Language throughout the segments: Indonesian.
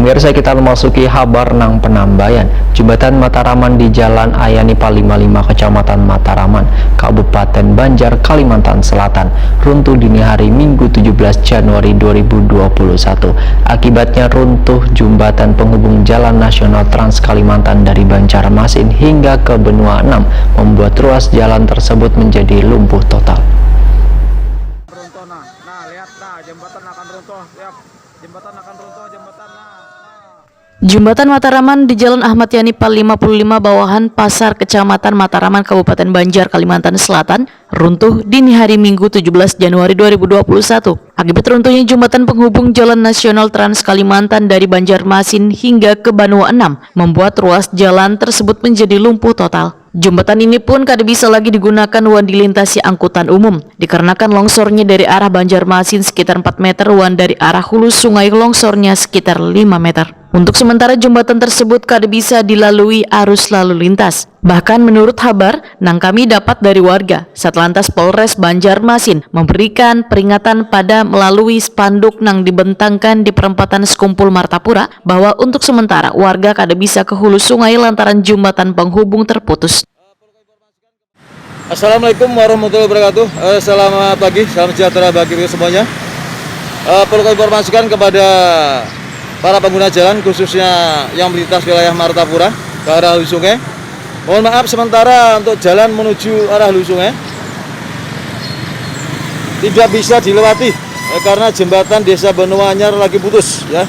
Pemirsa, kita memasuki kabar nang penambayan. Jembatan Mataraman di Jalan Ayanipa 55 Kecamatan Mataraman, Kabupaten Banjar, Kalimantan Selatan, runtuh dini hari Minggu 17 Januari 2021. Akibatnya runtuh jembatan penghubung Jalan Nasional Trans Kalimantan dari Banjarmasin hingga ke Benua 6, membuat ruas jalan tersebut menjadi lumpuh total. Jembatan Mataraman di Jalan Ahmad Yani Pal 55 Bawahan Pasar Kecamatan Mataraman Kabupaten Banjar Kalimantan Selatan runtuh dini hari Minggu 17 Januari 2021. Akibat runtuhnya jembatan penghubung Jalan Nasional Trans Kalimantan dari Banjarmasin hingga ke Benua 6 membuat ruas jalan tersebut menjadi lumpuh total. Jembatan ini pun kada bisa lagi digunakan wan dilintasi angkutan umum dikarenakan longsornya dari arah Banjarmasin sekitar 4 meter wan dari arah hulu sungai longsornya sekitar 5 meter. Untuk sementara jembatan tersebut kada bisa dilalui arus lalu lintas. Bahkan menurut kabar nang kami dapat dari warga, Satlantas Polres Banjarmasin memberikan peringatan pada melalui spanduk nang dibentangkan di perempatan Sekumpul Martapura bahwa untuk sementara warga kada bisa ke hulu sungai lantaran jembatan penghubung terputus. Assalamualaikum warahmatullahi wabarakatuh. Selamat pagi, salam sejahtera bagi kita semuanya. Perlu kami informasikan kepada para pengguna jalan khususnya yang melintas wilayah Martapura ke arah hulu sungai. Mohon maaf sementara untuk jalan menuju arah hulu sungai tidak bisa dilewati karena jembatan Desa Benua Anyar lagi putus ya.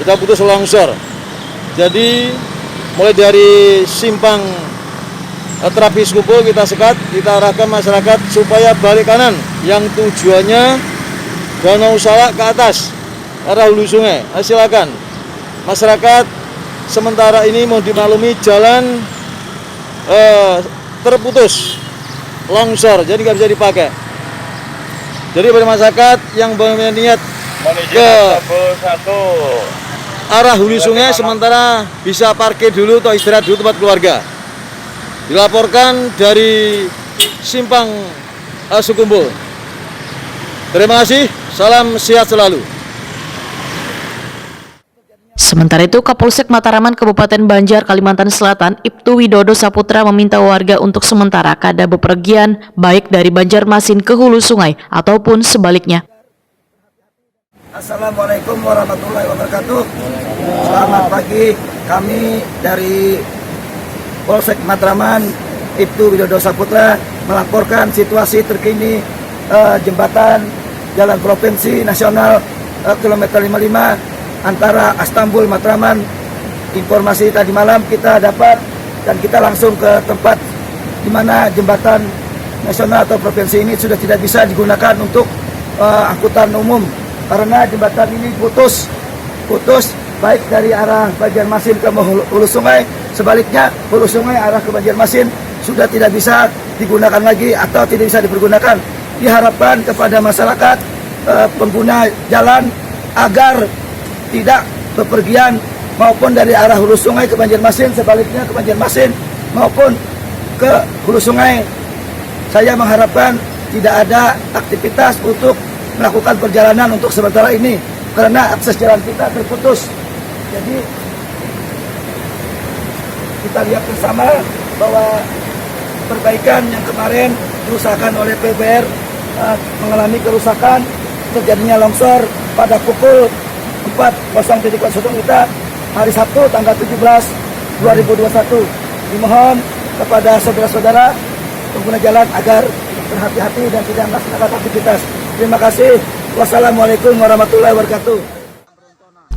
Kita putus longsor. Jadi mulai dari simpang Terapi Sekumpul kita sekat, kita arahkan masyarakat supaya balik kanan yang tujuannya Danau Salak ke atas arah hulu sungai. Silakan masyarakat sementara ini mau dimaklumi jalan terputus longsor, jadi nggak bisa dipakai. Jadi bagi masyarakat yang berniat ke arah hulu sungai sementara bisa parkir dulu atau istirahat dulu tempat keluarga. Dilaporkan dari simpang Sekumpul. Terima kasih, salam sehat selalu. Sementara itu, Kapolsek Mataraman Kabupaten Banjar Kalimantan Selatan, Ibtu Widodo Saputra meminta warga untuk sementara kada bepergian baik dari Banjarmasin ke hulu sungai ataupun sebaliknya. Assalamualaikum warahmatullahi wabarakatuh. Selamat pagi, kami dari Polsek Mataraman, Ibtu Widodo Saputra melaporkan situasi terkini jembatan Jalan Provinsi Nasional kilometer 55 antara Istanbul Mataraman. Informasi tadi malam kita dapat dan kita langsung ke tempat di mana jembatan nasional atau provinsi ini sudah tidak bisa digunakan untuk angkutan umum karena jembatan ini putus baik dari arah Banjarmasin ke hulu sungai, sebaliknya hulu sungai arah ke Banjarmasin sudah tidak bisa digunakan lagi atau tidak bisa dipergunakan. Diharapkan kepada masyarakat pengguna jalan agar tidak bepergian maupun dari arah hulu sungai ke Banjarmasin, sebaliknya ke Banjarmasin maupun ke hulu sungai. Saya mengharapkan tidak ada aktivitas untuk melakukan perjalanan untuk sementara ini karena akses jalan kita terputus. Jadi kita lihat bersama bahwa perbaikan yang kemarin kerusakan oleh PUPR mengalami kerusakan terjadinya longsor pada pukul 4.00 kita hari Sabtu tanggal 17 2021. Dimohon kepada saudara-saudara pengguna jalan agar berhati-hati dan tidak melaksanakan aktivitas. Terima kasih. Wassalamualaikum warahmatullahi wabarakatuh.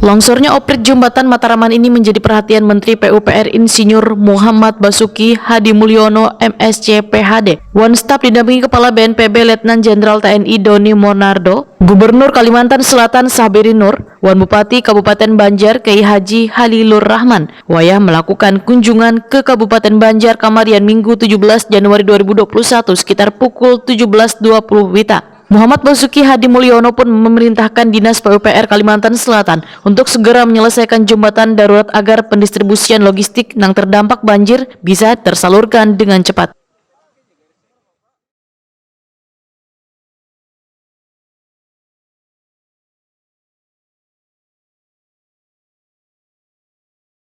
Longsornya oprik jembatan Mataraman ini menjadi perhatian Menteri PUPR Insinyur Muhammad Basuki Hadi Mulyono MSc PhD. One Staff didampingi Kepala BNPB Letnan Jenderal TNI Doni Monardo, Gubernur Kalimantan Selatan Saberi Nur, Wan Bupati Kabupaten Banjar Kiai Haji Halilur Rahman wayah melakukan kunjungan ke Kabupaten Banjar Kamarian Minggu 17 Januari 2021 sekitar pukul 17.20 WITA. Muhammad Basuki Hadi Mulyono pun memerintahkan Dinas PUPR Kalimantan Selatan untuk segera menyelesaikan jembatan darurat agar pendistribusian logistik yang terdampak banjir bisa tersalurkan dengan cepat.